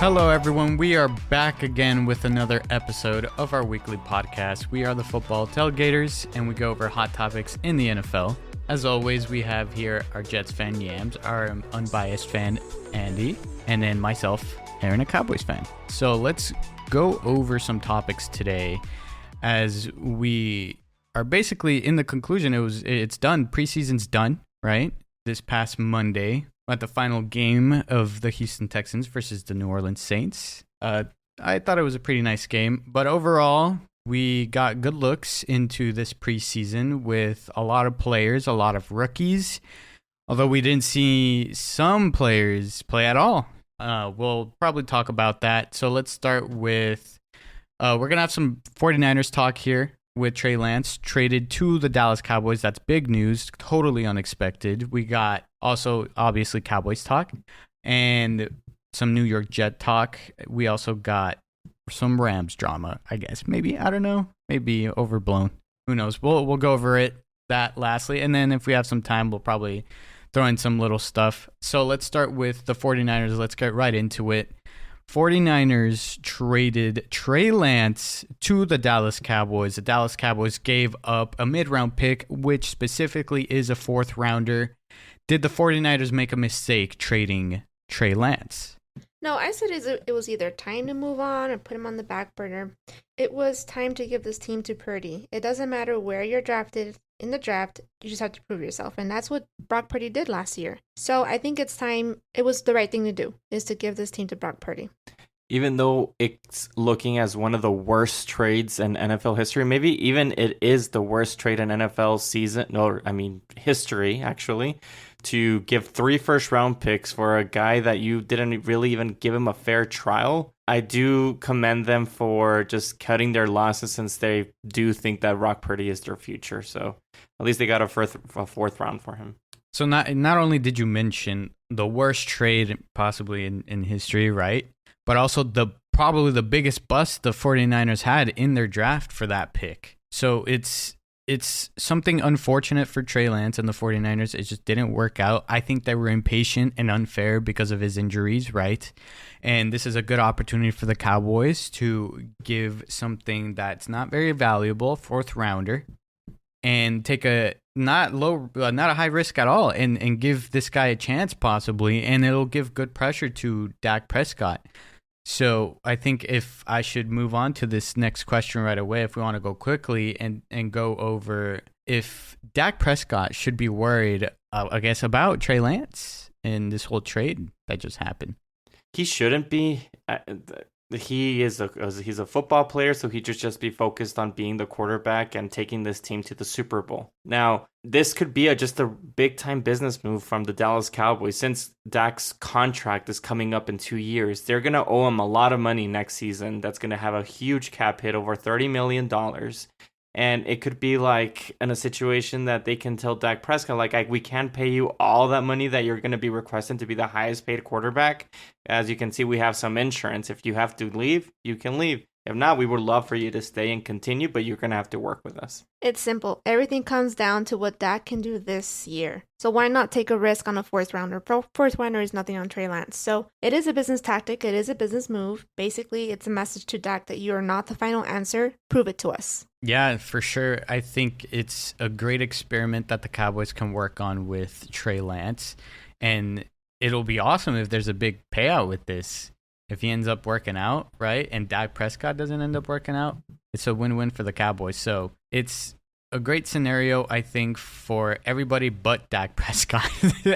Hello, everyone. We are back again with another episode of our weekly podcast. We are the Football Tailgaters, and we go over hot topics in the NFL. As always, we have here our Jets fan, Yams, our unbiased fan, Andy, and then myself, Aaron, a Cowboys fan. So let's go over some topics today as we are basically in the conclusion. It's done. Preseason's done, right? This past Monday, at the final game of the Houston Texans versus the New Orleans Saints. I thought it was a pretty nice game, but overall, we got good looks into this preseason with a lot of players, a lot of rookies, although we didn't see some players play at all. We'll probably talk about that. So let's start with, we're going to have some 49ers talk here with Trey Lance traded to the Dallas Cowboys. That's big news, totally unexpected. We got also, obviously, Cowboys talk and some New York Jet talk. We also got some Rams drama, I guess. Maybe, I don't know, maybe overblown. Who knows? We'll go over that lastly. And then if we have some time, we'll probably throw in some little stuff. So let's start with the 49ers. Let's get right into it. 49ers traded Trey Lance to the Dallas Cowboys. The Dallas Cowboys gave up a mid-round pick, which specifically is a fourth rounder. Did the 49ers make a mistake trading Trey Lance? No, I said it was either time to move on or put him on the back burner. It was time to give this team to Purdy. It doesn't matter where you're drafted in the draft, you just have to prove yourself. And that's what Brock Purdy did last year. So I think it's time, it was the right thing to do, is to give this team to Brock Purdy. Even though it's looking as one of the worst trades in NFL history, maybe even it is the worst trade in NFL history, actually, to give 3 first-round picks for a guy that you didn't really even give him a fair trial. I do commend them for just cutting their losses since they do think that Brock Purdy is their future. So at least they got a fourth round for him. So not only did you mention the worst trade possibly in history, right? But also probably the biggest bust the 49ers had in their draft for that pick. So it's something unfortunate for Trey Lance and the 49ers. It just didn't work out. I think they were impatient and unfair because of his injuries, right? And this is a good opportunity for the Cowboys to give something that's not very valuable, fourth rounder, and take a not a high risk at all, and give this guy a chance possibly, and it'll give good pressure to Dak Prescott. So I think if I should move on to this next question right away, if we want to go quickly and go over if Dak Prescott should be worried, I guess, about Trey Lance and this whole trade that just happened. He shouldn't be. He's a football player, so he should just be focused on being the quarterback and taking this team to the Super Bowl. Now, this could be just a big-time business move from the Dallas Cowboys. Since Dak's contract is coming up in 2 years, they're going to owe him a lot of money next season. That's going to have a huge cap hit, over $30 million. And it could be like in a situation that they can tell Dak Prescott, like, we can't pay you all that money that you're going to be requesting to be the highest paid quarterback. As you can see, we have some insurance. If you have to leave, you can leave. If not, we would love for you to stay and continue, but you're going to have to work with us. It's simple. Everything comes down to what Dak can do this year. So why not take a risk on a fourth rounder? Fourth rounder is nothing on Trey Lance. So it is a business tactic. It is a business move. Basically, it's a message to Dak that you are not the final answer. Prove it to us. Yeah, for sure. I think it's a great experiment that the Cowboys can work on with Trey Lance. And it'll be awesome if there's a big payout with this. If he ends up working out, right, and Dak Prescott doesn't end up working out, it's a win-win for the Cowboys. So it's a great scenario, I think, for everybody but Dak Prescott,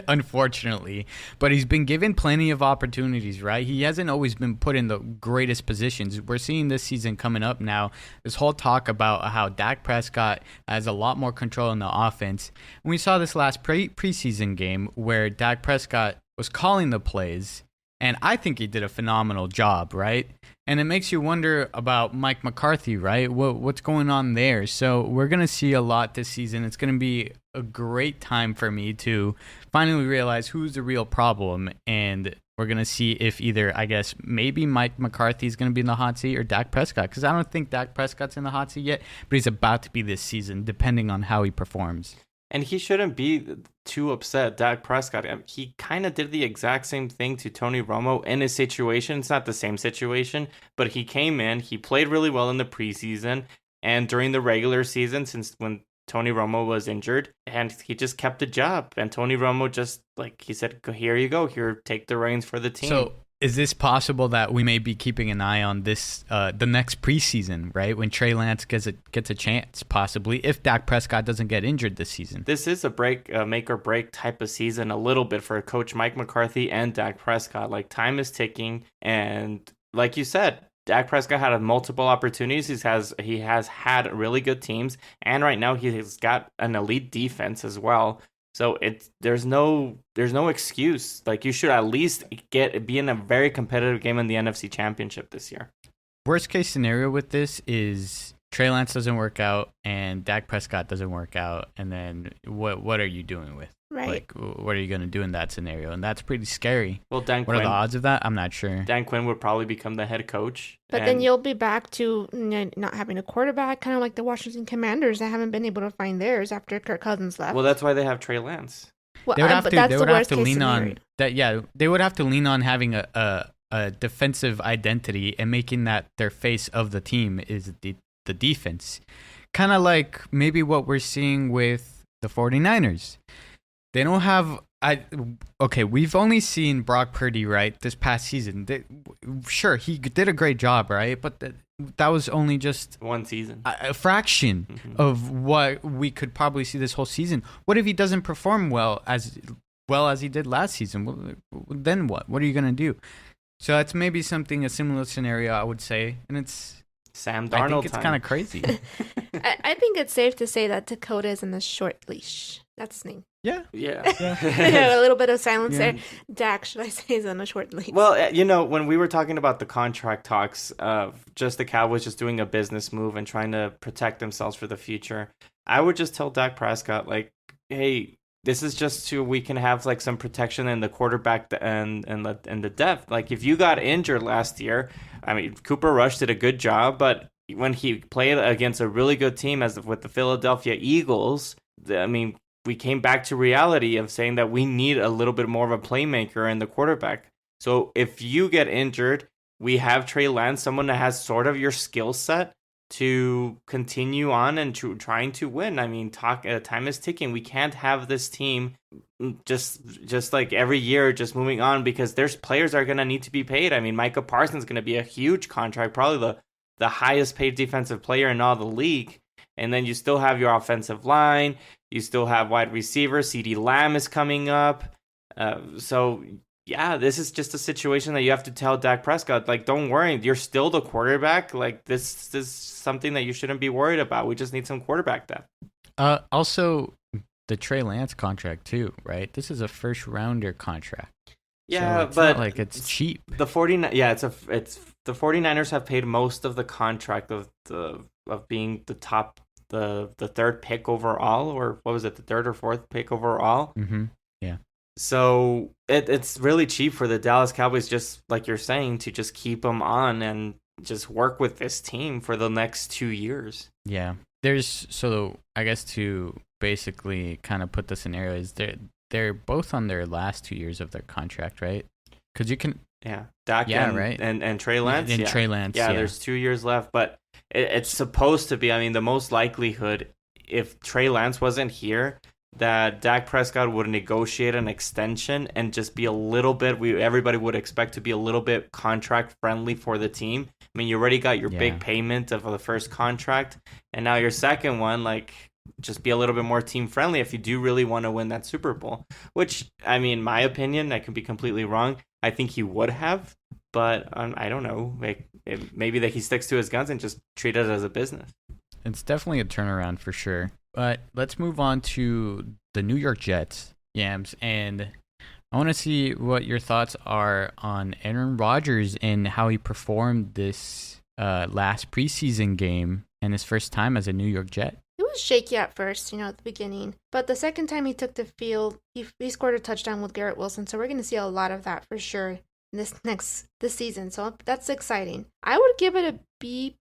unfortunately. But he's been given plenty of opportunities, right? He hasn't always been put in the greatest positions. We're seeing this season coming up now, this whole talk about how Dak Prescott has a lot more control in the offense. And we saw this last preseason game where Dak Prescott was calling the plays, and I think he did a phenomenal job, right? And it makes you wonder about Mike McCarthy, right? What's going on there? So we're going to see a lot this season. It's going to be a great time for me to finally realize who's the real problem. And we're going to see if either, I guess, maybe Mike McCarthy is going to be in the hot seat or Dak Prescott. Because I don't think Dak Prescott's in the hot seat yet, but he's about to be this season, depending on how he performs. And he shouldn't be too upset. Dak Prescott, he kind of did the exact same thing to Tony Romo in his situation. It's not the same situation, but he came in, he played really well in the preseason and during the regular season since when Tony Romo was injured, and he just kept the job. And Tony Romo just, like, he said, here you go, here, take the reins for the team. So is this possible that we may be keeping an eye on this, the next preseason, right? When Trey Lance gets a chance, possibly, if Dak Prescott doesn't get injured this season. This is a make or break type of season a little bit for Coach Mike McCarthy and Dak Prescott. Like, time is ticking, and like you said, Dak Prescott had multiple opportunities. He has had really good teams, and right now he has got an elite defense as well. So there's no excuse. Like, you should at least be in a very competitive game in the NFC Championship this year. Worst case scenario with this is Trey Lance doesn't work out and Dak Prescott doesn't work out, and then what are you doing with? Right. Like, what are you going to do in that scenario? And that's pretty scary. Well, what are the odds of that? I'm not sure. Dan Quinn would probably become the head coach. But then you'll be back to not having a quarterback, kind of like the Washington Commanders that haven't been able to find theirs after Kirk Cousins left. Well, that's why they have Trey Lance. Well, they would have to lean scenario. on that. Yeah, they would have to lean on having a defensive identity and making that their face of the team is the defense. Kind of like maybe what we're seeing with the 49ers. They don't have we've only seen Brock Purdy, right, this past season. Sure, he did a great job, right? But that was only just one season. A fraction of what we could probably see this whole season. What if he doesn't perform well as he did last season? Well, then what? What are you going to do? So that's maybe a similar scenario, I would say. And it's Sam Darnold. I think it's kind of crazy. I think it's safe to say that Dakota is in the short leash. That's his name. Yeah. A little bit of silence there. Dak, should I say, is on a short leash. Well, when we were talking about the contract talks, just the Cowboys just doing a business move and trying to protect themselves for the future, I would just tell Dak Prescott, like, hey, this is just so we can have like some protection in the quarterback and the depth. Like, if you got injured last year, I mean, Cooper Rush did a good job, but when he played against a really good team with the Philadelphia Eagles, we came back to reality of saying that we need a little bit more of a playmaker in the quarterback. So if you get injured, we have Trey Lance, someone that has sort of your skill set to continue on and trying to win. I mean, time is ticking. We can't have this team just like every year just moving on, because there's players that are going to need to be paid. I mean, Micah Parsons is going to be a huge contract, probably the highest paid defensive player in all the league. And then you still have your offensive line. You still have wide receivers. CeeDee Lamb is coming up. So, yeah, this is just a situation that you have to tell Dak Prescott, like, don't worry. You're still the quarterback. Like, this is something that you shouldn't be worried about. We just need some quarterback depth. Also, the Trey Lance contract, too, right? This is a first-rounder contract. Yeah, so it's but not like it's cheap. The 49ers have paid most of the contract of being the top, the third pick overall, or what was it, the third or fourth pick overall? Mm-hmm. Yeah. So it's really cheap for the Dallas Cowboys, just like you're saying, to just keep them on and just work with this team for the next 2 years. Yeah. So I guess to basically kind of put the scenario is they're both on their last 2 years of their contract, right? Because you can... Yeah. Dak right? and Trey Lance. And Trey Lance, yeah. There's 2 years left, but it's supposed to be, I mean, the most likelihood, if Trey Lance wasn't here, that Dak Prescott would negotiate an extension and just be a little bit, everybody would expect to be a little bit contract friendly for the team. I mean, you already got your big payment of the first contract, and now your second one, like, just be a little bit more team friendly if you do really want to win that Super Bowl. Which, I mean, my opinion, I could be completely wrong. I think he would have, but I don't know. Maybe that he sticks to his guns and just treat it as a business. It's definitely a turnaround for sure. But let's move on to the New York Jets, Yams, and I want to see what your thoughts are on Aaron Rodgers and how he performed this last preseason game and his first time as a New York Jet. It was shaky at first, at the beginning. But the second time he took the field, he scored a touchdown with Garrett Wilson. So we're going to see a lot of that for sure this season. So that's exciting. I would give it a B+,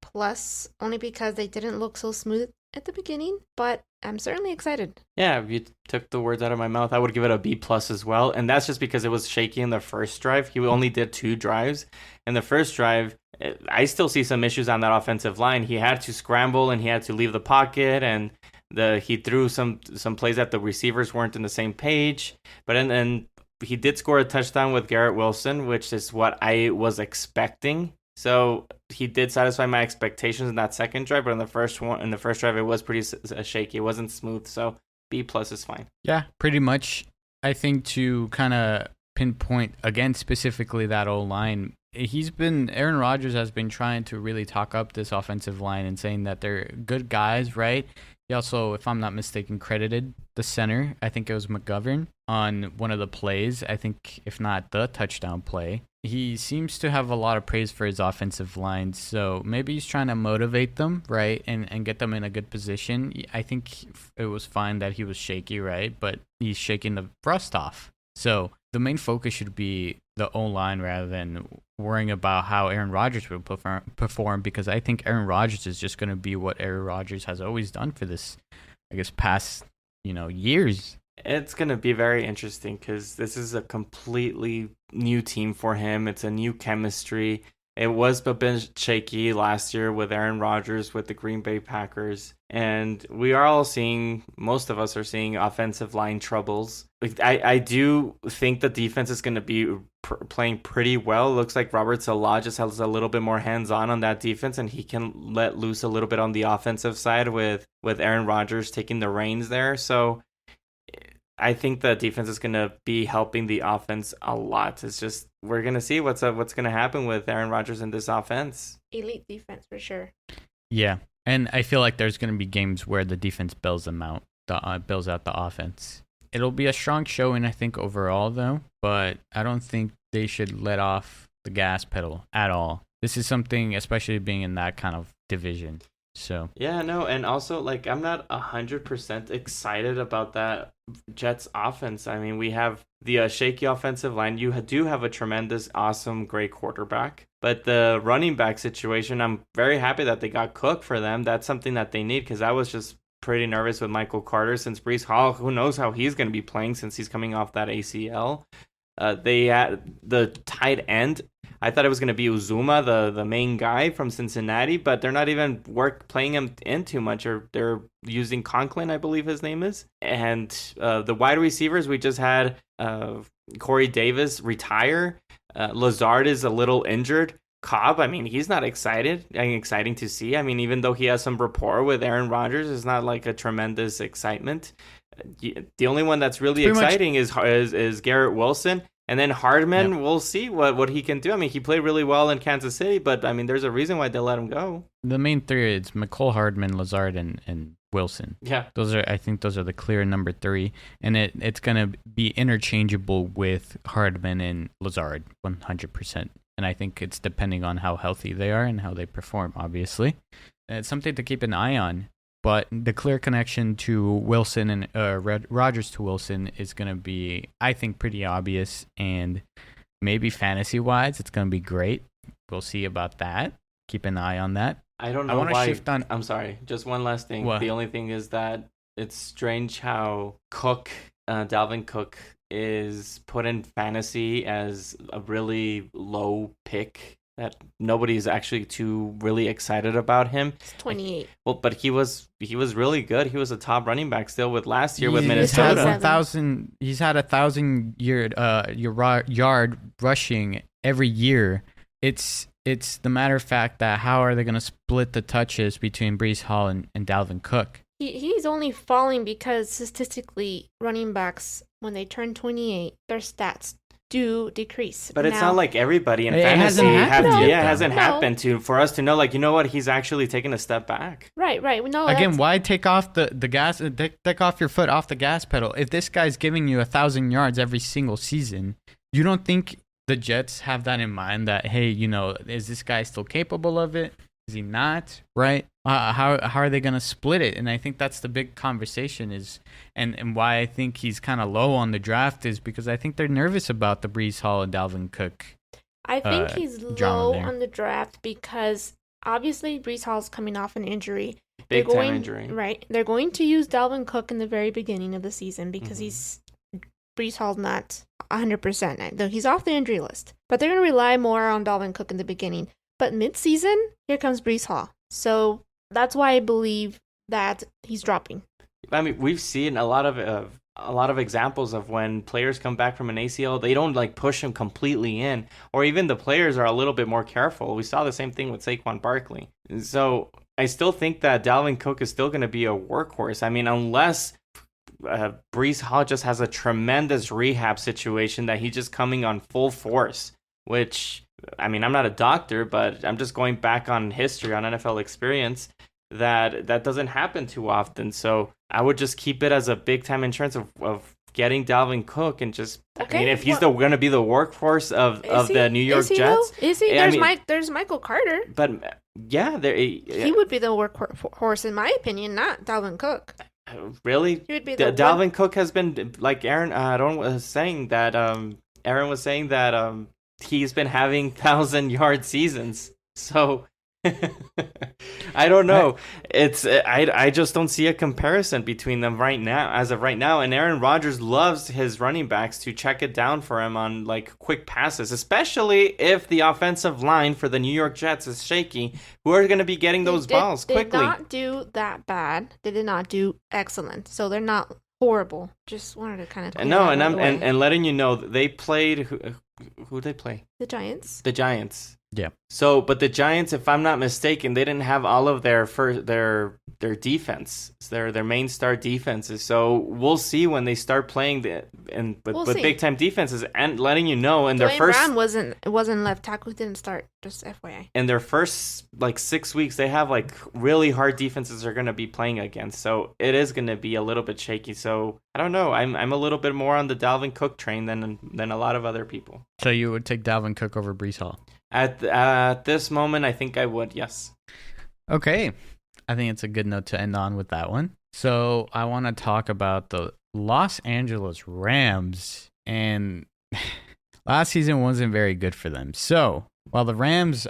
only because they didn't look so smooth at the beginning. But I'm certainly excited. Yeah, if you took the words out of my mouth, I would give it a B+ as well. And that's just because it was shaky in the first drive. He only did 2 drives. In the first drive, I still see some issues on that offensive line. He had to scramble and he had to leave the pocket, and he threw some plays that the receivers weren't in the same page. But then he did score a touchdown with Garrett Wilson, which is what I was expecting. So he did satisfy my expectations in that second drive, but in the first drive, it was pretty shaky. It wasn't smooth. So B+ is fine. Yeah, pretty much. I think to kind of pinpoint again specifically that O-line, Aaron Rodgers has been trying to really talk up this offensive line and saying that they're good guys, right? He also, if I'm not mistaken, credited the center, I think it was McGovern, on one of the plays. I think, if not the touchdown play. He seems to have a lot of praise for his offensive line, so maybe he's trying to motivate them, right, and get them in a good position. I think it was fine that he was shaky, right, but he's shaking the rust off. So the main focus should be the O-line rather than worrying about how Aaron Rodgers will perform, because I think Aaron Rodgers is just going to be what Aaron Rodgers has always done for this, I guess, past, years. It's going to be very interesting because this is a completely new team for him. It's a new chemistry. It was a bit shaky last year with Aaron Rodgers with the Green Bay Packers. And we are all most of us are seeing offensive line troubles. I do think the defense is going to be playing pretty well. It looks like Robert Salah just has a little bit more hands-on on that defense, and he can let loose a little bit on the offensive side with Aaron Rodgers taking the reins there. So I think the defense is going to be helping the offense a lot. It's just we're going to see what's going to happen with Aaron Rodgers in this offense. Elite defense for sure. Yeah, and I feel like there's going to be games where the defense bails out the offense. It'll be a strong showing, I think, overall, though, but I don't think they should let off the gas pedal at all. This is something, especially being in that kind of division. So yeah, no, and also I'm not 100% excited about that Jets offense. I mean, we have the shaky offensive line. You do have a tremendous, awesome, great quarterback, but the running back situation, I'm very happy that they got Cook for them. That's something that they need, because I was just pretty nervous with Michael Carter since Breece Hall. Who knows how he's going to be playing since he's coming off that ACL. They had the tight end. I thought it was going to be Uzuma, the main guy from Cincinnati, but they're not even playing him in too much. Or they're using Conklin, I believe his name is. And the wide receivers, we just had Corey Davis retire. Lazard is a little injured. Cobb, I mean, he's not exciting to see. I mean, even though he has some rapport with Aaron Rodgers, it's not like a tremendous excitement. The only one that's really exciting is Garrett Wilson. And then Hardman, yep. We'll see what he can do. I mean, he played really well in Kansas City, but I mean, there's a reason why they let him go. The main three is McCole, Hardman, Lazard, and Wilson. Yeah, I think those are the clear number 3, and it's gonna be interchangeable with Hardman and Lazard 100%. And I think it's depending on how healthy they are and how they perform. Obviously, and it's something to keep an eye on. But the clear connection to Wilson and Rodgers to Wilson is going to be, I think, pretty obvious. And maybe fantasy-wise, it's going to be great. We'll see about that. Keep an eye on that. I don't know why. I'm sorry. Just one last thing. What? The only thing is that it's strange how Dalvin Cook, is put in fantasy as a really low pick. That nobody's actually too really excited about him. He's 28. Well, but he was really good. He was a top running back still with last year with Minnesota. He's had 1,000 yard rushing every year. It's the matter of fact that how are they going to split the touches between Breece Hall and Dalvin Cook? He's only falling because statistically, running backs, when they turn 28, their stats do decrease. But it's not like everybody in fantasy hasn't happened for us to know, like, you know what, he's actually taking a step back. Right. No. Again, why take off the gas? Take off your foot off the gas pedal. If this guy's giving you 1,000 yards every single season, you don't think the Jets have that in mind? That, hey, is this guy still capable of it? Is he not? Right? How are they going to split it? And I think that's the big conversation and why I think he's kind of low on the draft is because I think they're nervous about the Breece Hall and Dalvin Cook. I think he's low on the draft because obviously Breece Hall's coming off an injury. Big time injury. Right. They're going to use Dalvin Cook in the very beginning of the season because Breece Hall's not 100%. Though he's off the injury list. But they're going to rely more on Dalvin Cook in the beginning. But mid-season, here comes Breece Hall. So that's why I believe that he's dropping. I mean, we've seen a lot of examples of when players come back from an ACL, they don't like push him completely in, or even the players are a little bit more careful. We saw the same thing with Saquon Barkley. So I still think that Dalvin Cook is still going to be a workhorse. I mean, unless Breece Hall just has a tremendous rehab situation that he's just coming on full force, which, I mean, I'm not a doctor, but I'm just going back on history, on NFL experience, that doesn't happen too often. So I would just keep it as a big time insurance of getting Dalvin Cook and just, Okay, I mean, if he's going to be the workhorse of the New York Jets. Though? Is he? There's Michael Carter. But yeah, he would be the workhorse in my opinion, not Dalvin Cook. Really? He would be Dalvin Cook has been, like Aaron was saying that he's been having 1,000-yard seasons. So I don't know. I just don't see a comparison between them right now, as of right now. And Aaron Rodgers loves his running backs to check it down for him on like quick passes, especially if the offensive line for the New York Jets is shaky. Who are going to be getting those balls quickly? They did not do that bad. They did not do excellent. So they're not horrible. Just wanted to kind of and letting you know they played who they play? The Giants. The Giants. Yeah. So, but the Giants, if I'm not mistaken, they didn't have all of their defense, their main star defenses. So we'll see when they start playing with big time defenses, and letting you know in their first. Brown wasn't left tackle. He didn't start. Just FYI. In their first like 6 weeks, they have like really hard defenses they're going to be playing against. So it is going to be a little bit shaky. So I don't know. I'm a little bit more on the Dalvin Cook train than a lot of other people. So you would take Dalvin Cook over Breece Hall? At this moment, I think I would, yes. Okay. I think it's a good note to end on with that one. So I want to talk about the Los Angeles Rams. And last season wasn't very good for them. So while the Rams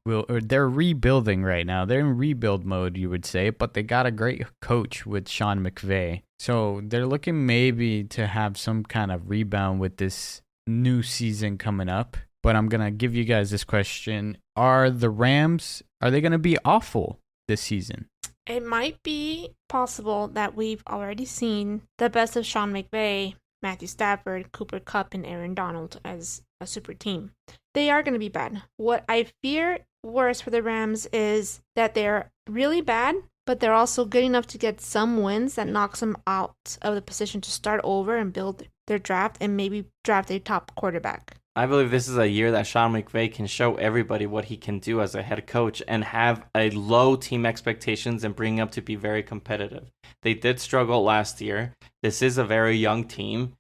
they're rebuilding right now. They're in rebuild mode, you would say, but they got a great coach with Sean McVay. So they're looking maybe to have some kind of rebound with this new season coming up. But I'm going to give you guys this question. Are the Rams, are they going to be awful this season? It might be possible that we've already seen the best of Sean McVay, Matthew Stafford, Cooper Kupp, and Aaron Donald as a super team. They are going to be bad. What I fear worse for the Rams is that they're really bad, but they're also good enough to get some wins that knocks them out of the position to start over and build their draft and maybe draft a top quarterback. I believe this is a year that Sean McVay can show everybody what he can do as a head coach and have a low team expectations and bring up to be very competitive. They did struggle last year. This is a very young team.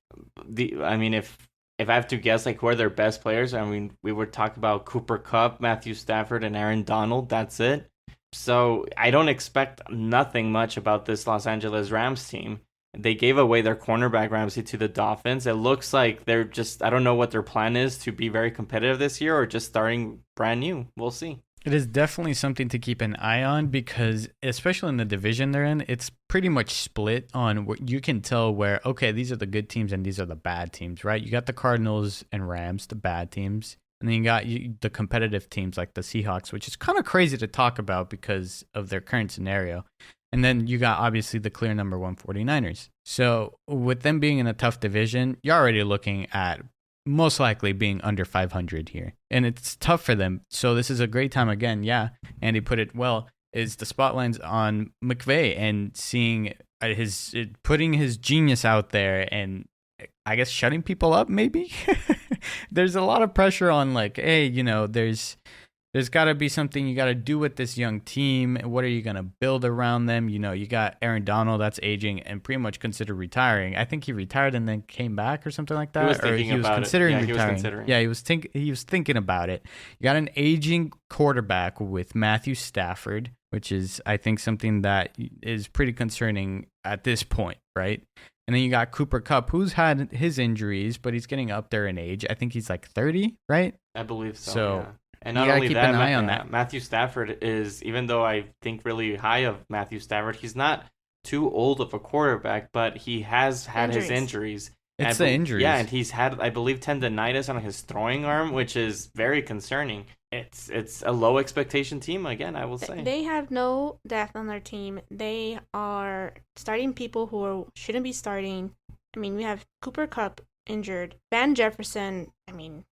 If I have to guess, like, who are their best players? I mean, we would talk about Cooper Kupp, Matthew Stafford, and Aaron Donald. That's it. So I don't expect nothing much about this Los Angeles Rams team. They gave away their cornerback Ramsey to the Dolphins. It looks like they're just, I don't know what their plan is to be very competitive this year or just starting brand new. We'll see. It is definitely something to keep an eye on because, especially in the division they're in, it's pretty much split on what you can tell where, okay, these are the good teams and these are the bad teams, right? You got the Cardinals and Rams, the bad teams. And then you got the competitive teams like the Seahawks, which is kind of crazy to talk about because of their current scenario. And then you got, obviously, the clear number one 49ers. So with them being in a tough division, you're already looking at most likely being under 500 here. And it's tough for them. So this is a great time again. Yeah, Andy put it well, is the spotlight's on McVay and seeing putting his genius out there and I guess shutting people up maybe. There's a lot of pressure on like, hey, there's got to be something you got to do with this young team. What are you going to build around them? You got Aaron Donald that's aging and pretty much considered retiring. I think he retired and then came back or something like that. He was considering retiring. Yeah, he was thinking about it. You got an aging quarterback with Matthew Stafford, which is, I think, something that is pretty concerning at this point, right? And then you got Cooper Kupp, who's had his injuries, but he's getting up there in age. I think he's like 30, right? I believe so. So yeah. And not gotta only keep that, an eye on that. Matthew Stafford is, even though I think really high of Matthew Stafford, he's not too old of a quarterback, but he has had his injuries. It's the injuries. Yeah, and he's had, I believe, tendonitis on his throwing arm, which is very concerning. It's a low expectation team, again, I will say. They have no depth on their team. They are starting people who shouldn't be starting. I mean, we have Cooper Kupp injured. Van Jefferson, I mean...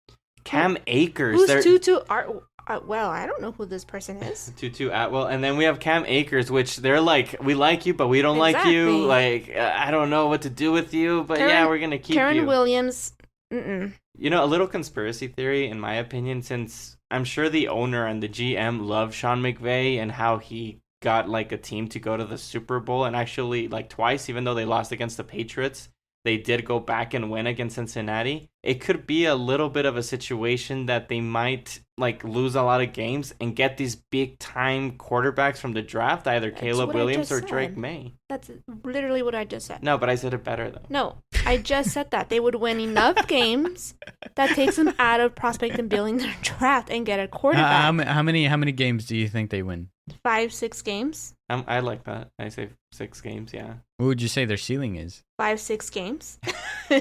Cam Akers. Who's Tutu? Well, I don't know who this person is. Tutu Atwell. And then we have Cam Akers, which they're like, we like you, but we don't like you. Like, I don't know what to do with you, but we're going to keep you. Karen Williams, mm-mm. You know, a little conspiracy theory, in my opinion, since I'm sure the owner and the GM love Sean McVay and how he got, like, a team to go to the Super Bowl, and actually, like, twice, even though they lost against the Patriots, they did go back and win against Cincinnati. It could be a little bit of a situation that they might like lose a lot of games and get these big time quarterbacks from the draft, either Caleb Williams or Drake May. That's literally what I just said. No, but I said it better though. No, I just said that. They would win enough games that takes them out of prospect and building their draft and get a quarterback. How many games do you think they win? 5-6 games. I like that. I say 6 games, yeah. What would you say their ceiling is? 5-6 games.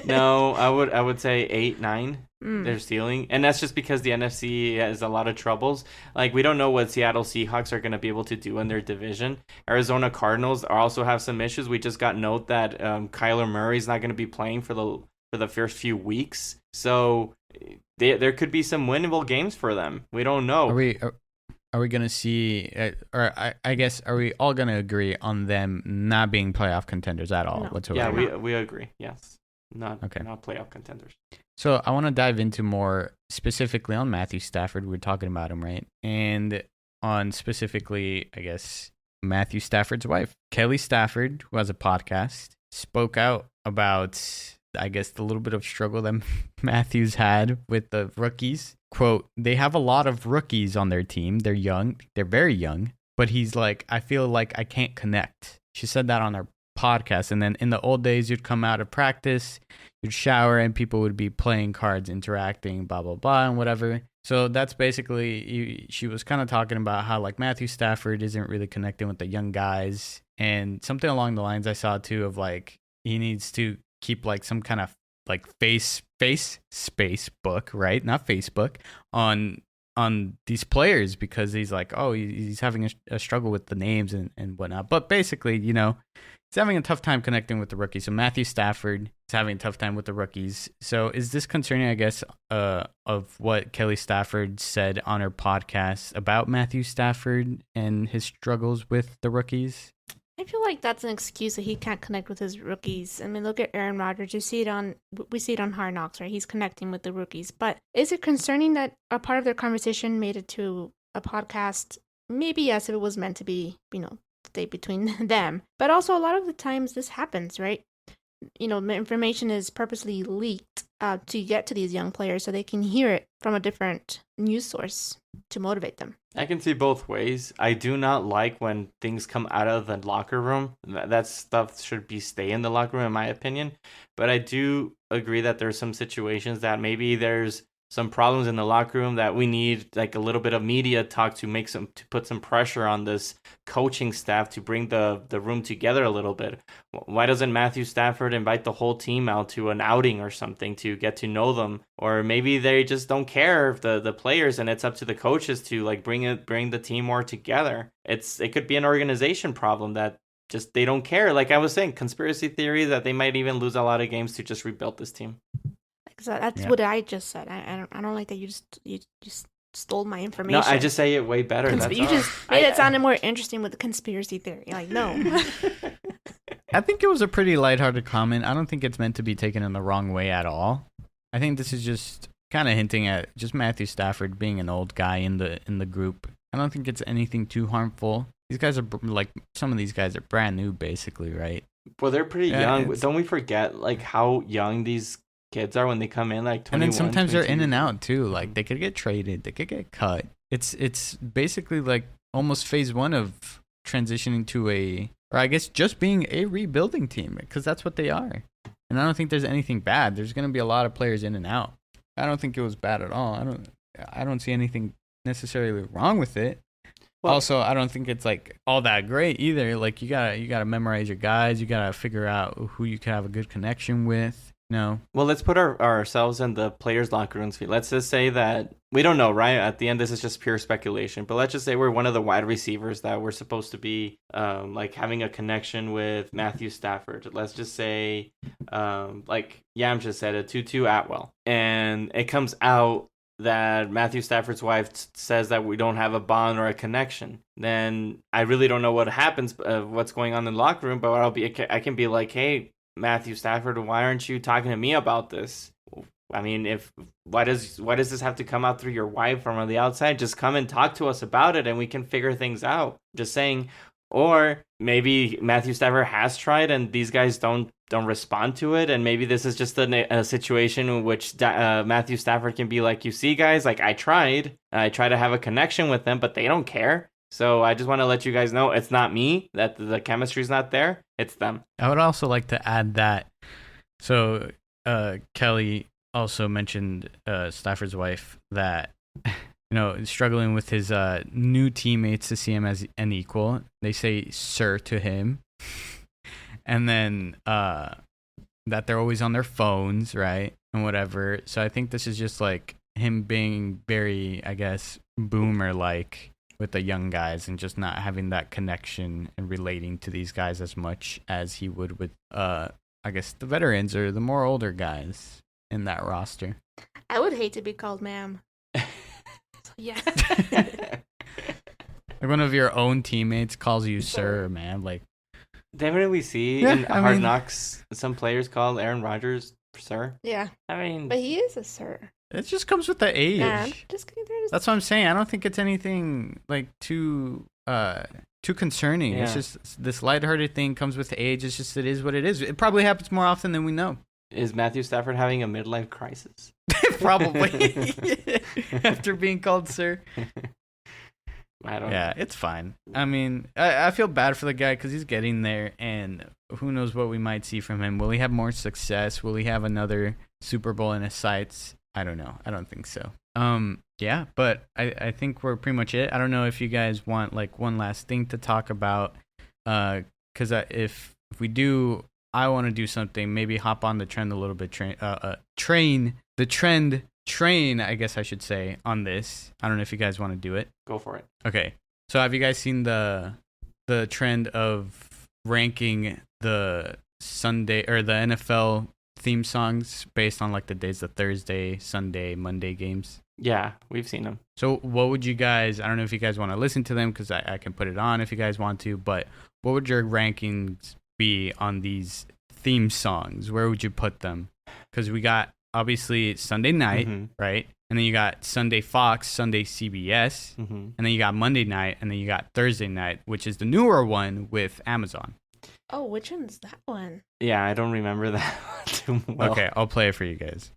No, I would say 8-9. Their ceiling, and that's just because the NFC has a lot of troubles. Like, we don't know what Seattle Seahawks are going to be able to do in their division. Arizona Cardinals also have some issues. We just got note that Kyler Murray's not going to be playing for the first few weeks, so there could be some winnable games for them. We don't know. Are we going to see, or I guess, are we all going to agree on them not being playoff contenders at all whatsoever? Yeah, we agree. Yes, not playoff contenders. So I want to dive into more specifically on Matthew Stafford. We're talking about him, right? And on specifically, I guess, Matthew Stafford's wife, Kelly Stafford, who has a podcast, spoke out about, I guess, the little bit of struggle that Matthew's had with the rookies. Quote, they have a lot of rookies on their team. They're young. They're very young. But he's like, I feel like I can't connect. She said that on her podcast. And then in the old days, you'd come out of practice, you'd shower, and people would be playing cards, interacting, blah, blah, blah, and whatever. So that's basically, she was kind of talking about how, like, Matthew Stafford isn't really connecting with the young guys. And something along the lines I saw, too, of, like, he needs to keep, like, some kind of, like, face space book, right? Not Facebook, on these players, because he's like, oh, he's having a struggle with the names and whatnot. But basically, you know, he's having a tough time connecting with the rookies. So Matthew Stafford is having a tough time with the rookies. So is this concerning, I guess, of what Kelly Stafford said on her podcast about Matthew Stafford and his struggles with the rookies? I feel like that's an excuse that he can't connect with his rookies. I mean, look at Aaron Rodgers. We see it on Hard Knocks, right? He's connecting with the rookies. But is it concerning that a part of their conversation made it to a podcast? Maybe yes, if it was meant to be, you know, stay between them. But also, a lot of the times this happens, right? You know, information is purposely leaked to get to these young players so they can hear it from a different news source to motivate them. I can see both ways. I do not like when things come out of the locker room. That stuff should stay in the locker room, in my opinion. But I do agree that there's some situations that maybe there's some problems in the locker room that we need like a little bit of media talk to put some pressure on this coaching staff to bring the room together a little bit. Why doesn't Matthew Stafford invite the whole team out to an outing or something to get to know them? Or maybe they just don't care if the players, and it's up to the coaches to like bring the team more together. It could be an organization problem that just they don't care. Like I was saying, conspiracy theory that they might even lose a lot of games to just rebuild this team. So that's what I just said. I don't like that you just stole my information. No, I just say it way better. You just made it sound more interesting with the conspiracy theory. Like, no. I think it was a pretty lighthearted comment. I don't think it's meant to be taken in the wrong way at all. I think this is just kind of hinting at just Matthew Stafford being an old guy in the group. I don't think it's anything too harmful. These guys are like, some of these guys are brand new, basically, right? Well, they're pretty young. Don't we forget like how young these kids are when they come in, like 21, and then sometimes 22. they're in and out too. Like they could get traded, they could get cut. It's basically like almost phase one of transitioning to or I guess just being a rebuilding team, because that's what they are. And I don't think there's anything bad. There's going to be a lot of players in and out. I don't think it was bad at all. I don't see anything necessarily wrong with it. Well, Also, I don't think it's like all that great either. Like you gotta memorize your guys. You gotta figure out who you can have a good connection with. No. Well, let's put ourselves in the players' locker rooms. Let's just say that we don't know, right? At the end, this is just pure speculation. But let's just say we're one of the wide receivers that we're supposed to be like having a connection with Matthew Stafford. Let's just say, like Yam just said, a Tutu Atwell. And it comes out that Matthew Stafford's wife says that we don't have a bond or a connection. Then I really don't know what happens, what's going on in the locker room. But I can be like, hey, Matthew Stafford, why aren't you talking to me about this? I mean, why does this have to come out through your wife from on the outside? Just come and talk to us about it, and we can figure things out. Just saying. Or maybe Matthew Stafford has tried, and these guys don't respond to it, and maybe this is just a situation in which Matthew Stafford can be like, you see, guys, like I tried to have a connection with them, but they don't care. So I just want to let you guys know it's not me, that the chemistry's not there. It's them. I would also like to add that. So Kelly also mentioned Stafford's wife that, struggling with his new teammates to see him as an equal. They say sir to him. And then that they're always on their phones, right? And whatever. So I think this is just like him being very, I guess, boomer-like with the young guys and just not having that connection and relating to these guys as much as he would with, I guess, the veterans or the more older guys in that roster. I would hate to be called ma'am. So, yeah. Like one of your own teammates calls you sir, man. Like, definitely we see in Hard Knocks some players call Aaron Rodgers sir. Yeah. I mean, but he is a sir. It just comes with the age. Just That's what I'm saying. I don't think it's anything like too concerning. Yeah. It's just this lighthearted thing comes with the age. It's just it is what it is. It probably happens more often than we know. Is Matthew Stafford having a midlife crisis? Probably. After being called sir. I don't know. Yeah, it's fine. I mean, I feel bad for the guy because he's getting there, and who knows what we might see from him. Will he have more success? Will he have another Super Bowl in his sights? I don't know. I don't think so. Yeah, but I think we're pretty much it. I don't know if you guys want like one last thing to talk about. Because if we do, I want to do something. Maybe hop on the trend a little bit. Train, I guess I should say, on this. I don't know if you guys want to do it. Go for it. Okay. So have you guys seen the trend of ranking the Sunday or the NFL theme songs based on like the days of Thursday, Sunday, Monday games? Yeah, we've seen them. So what would you guys, I don't know if you guys want to listen to them because I can put it on if you guys want to, but what would your rankings be on these theme songs? Where would you put them? Because we got obviously Sunday night, right? And then you got Sunday Fox, Sunday CBS, and then you got Monday night, and then you got Thursday night, which is the newer one with Amazon. Oh, which one's that one? Yeah, I don't remember that too well. Okay, I'll play it for you guys.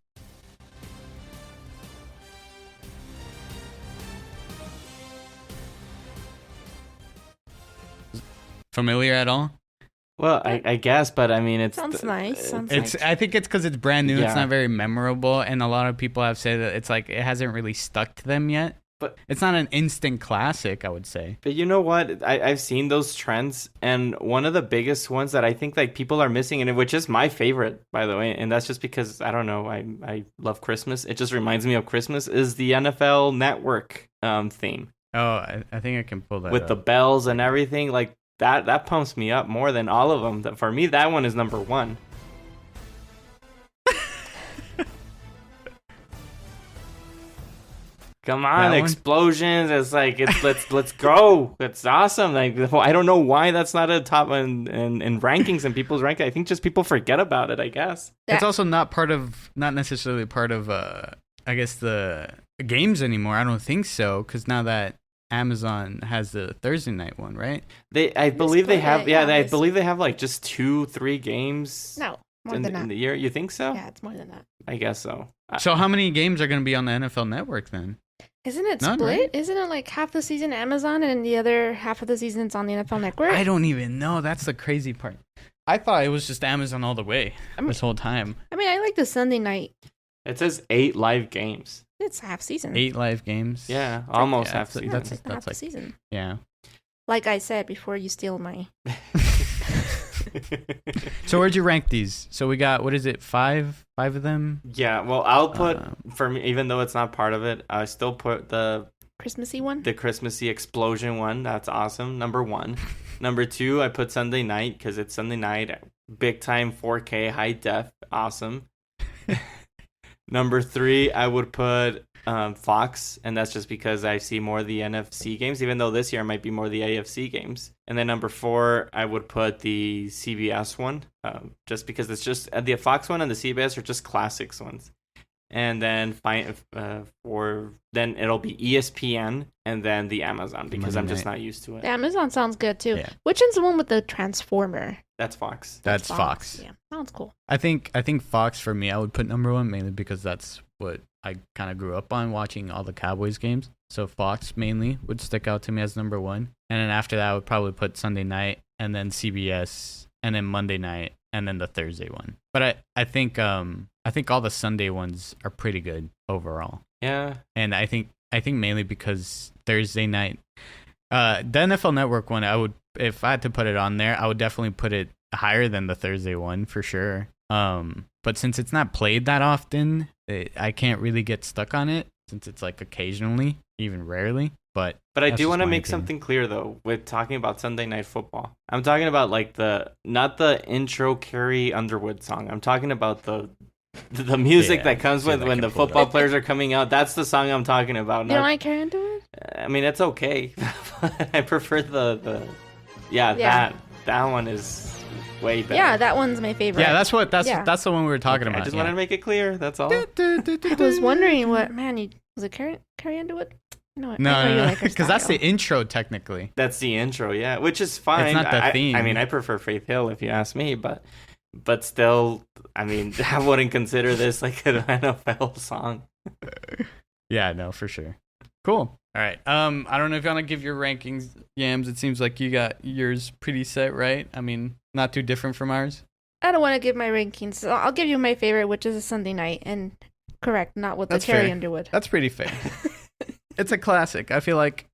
Familiar at all? Well, I guess, but I mean, it's sounds nice. I think it's because it's brand new. Yeah. It's not very memorable, and a lot of people have said that it's like it hasn't really stuck to them yet. But it's not an instant classic, I would say. But you know what? I've seen those trends, and one of the biggest ones that I think like people are missing, and which is my favorite, by the way, and that's just because I don't know, I love Christmas. It just reminds me of Christmas. Is the NFL Network theme? Oh, I think I can pull that with up. The bells and everything like that. That pumps me up more than all of them. For me, that one is number one. Come on, explosions! It's like let's go. It's awesome. Like I don't know why that's not a top in rankings and people's ranking. I think just people forget about it. I guess it's also not necessarily part of I guess the games anymore. I don't think so because now that Amazon has the Thursday night one, right? I believe they have. Yeah, I believe they have like just 2-3 games. No. More than that. In the year, you think so? Yeah, it's more than that. I guess so. So how many games are going to be on the NFL Network then? Isn't it None, split? right? Isn't it like half the season Amazon and the other half of the season it's on the NFL Network? I don't even know. That's the crazy part. I thought it was just Amazon all the way this whole time. I mean, I like the Sunday night. It says 8 live games. It's half season. 8 live games. Yeah, almost Yeah, half season. that's half the like season. yeah. Like I said before, you steal my. So where'd you rank these? So we got, what is it, five of them? Yeah, well, I'll put for me, even though it's not part of it, I still put the Christmassy one. The Christmassy explosion one. That's awesome. Number 1. Number 2, I put Sunday night because it's Sunday night, big time 4K high def. Awesome. Number 3, I would put Fox, and that's just because I see more of the NFC games, even though this year might be more of the AFC games. And then number 4, I would put the CBS one, just because it's just the Fox one and the CBS are just classics ones. And then then it'll be ESPN and then the Amazon because I'm just not used to it. The Amazon sounds good too. Yeah. Which one's the one with the Transformer? That's Fox. That's Fox. Yeah, sounds cool. I think Fox for me, I would put number 1 mainly because that's what I kind of grew up on, watching all the Cowboys games. So Fox mainly would stick out to me as number 1. And then after that, I would probably put Sunday night and then CBS and then Monday night and then the Thursday one. But I think all the Sunday ones are pretty good overall. Yeah. And I think mainly because Thursday night, the NFL Network one, I would, if I had to put it on there, I would definitely put it higher than the Thursday one for sure. But since it's not played that often, I can't really get stuck on it since it's like occasionally, even rarely. But I do want to make something clear though with talking about Sunday Night Football. I'm talking about like not the intro Carrie Underwood song. I'm talking about the music that comes with when the football players are coming out. That's the song I'm talking about. You don't like Carrie Underwood? I mean, it's okay. I prefer that one is way better. Yeah, that one's my favorite. Yeah, that's the one we were talking about. I just wanted to make it clear. That's all. I was wondering was it Carrie Underwood? No, because that's the intro technically. That's the intro, yeah, which is fine. It's not the theme. I mean, I prefer Faith Hill if you ask me, but still, I mean, I wouldn't consider this like an NFL song. Yeah, no, for sure. Cool. All right. I don't know if you want to give your rankings, Yams. It seems like you got yours pretty set, right? I mean, not too different from ours. I don't want to give my rankings. So I'll give you my favorite, which is a Sunday night, and correct, not with the Carrie Underwood. That's pretty fair. It's a classic. I feel like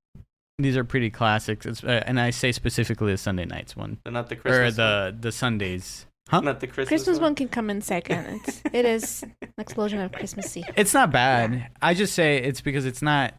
these are pretty classics. And I say specifically the Sunday nights one. But not the Christmas or the Sundays. Huh? Not the Christmas one can come in second. It is an explosion of Christmassy. It's not bad. I just say it's because it's not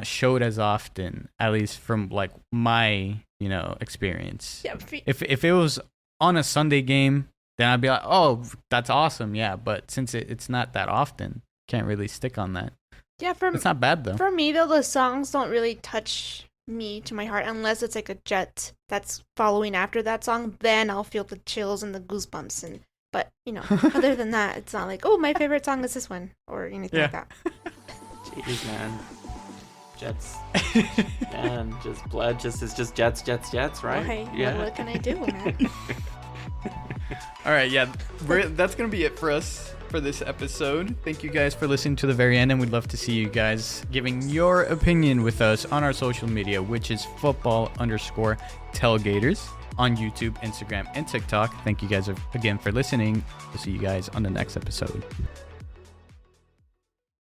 showed as often, at least from like my, experience. Yeah. If it was on a Sunday game, then I'd be like, oh, that's awesome. Yeah. But since it's not that often, can't really stick on that. Yeah, it's not bad though. For me though, the songs don't really touch me to my heart unless it's like a Jet that's following after that song. Then I'll feel the chills and the goosebumps. But other than that, it's not like, oh, my favorite song is this one or anything like that. Jeez, man. Jets. Man, just blood. It's just Jets, right? Okay. Yeah. What can I do, man? All right. Yeah. That's gonna be it for us for this episode. Thank you guys for listening to the very end, and we'd love to see you guys giving your opinion with us on our social media, which is football_tailgaters on YouTube, Instagram, and TikTok. Thank you guys again for listening. We'll see you guys on the next episode.